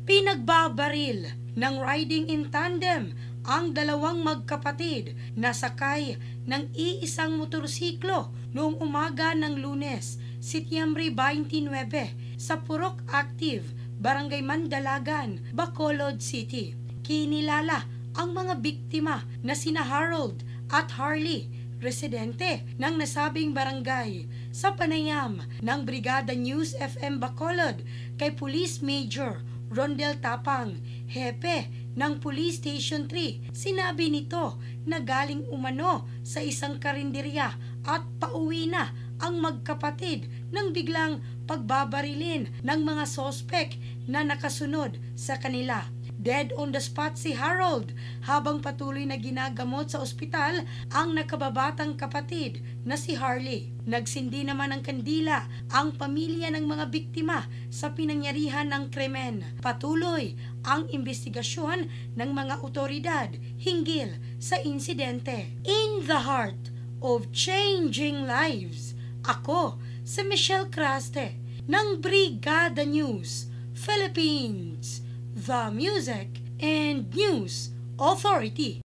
Pinagbabaril ng riding in tandem ang dalawang magkapatid na sakay ng iisang motorsiklo noong umaga ng Lunes, Setyembre 29 sa Purok Active, Barangay Mandalagan, Bacolod City. Kinilala ang mga biktima na sina Harold at Harley, residente ng nasabing barangay, sa panayam ng Brigada News FM Bacolod kay Police Major Rondel Tapang, hepe ng Police Station 3. Sinabi nito na galing umano sa isang karinderya at pauwi na ang magkapatid nang biglang pagbabarilin ng mga sospek na nakasunod sa kanila. Dead on the spot si Harold habang patuloy na ginagamot sa ospital ang nakababatang kapatid na si Harley. Nagsindi naman ng kandila ang pamilya ng mga biktima sa pinangyarihan ng krimen. Patuloy ang investigasyon ng mga otoridad hinggil sa insidente. In the heart of changing lives, ako si Michelle Craste ng Brigada News Philippines, the Music and News Authority.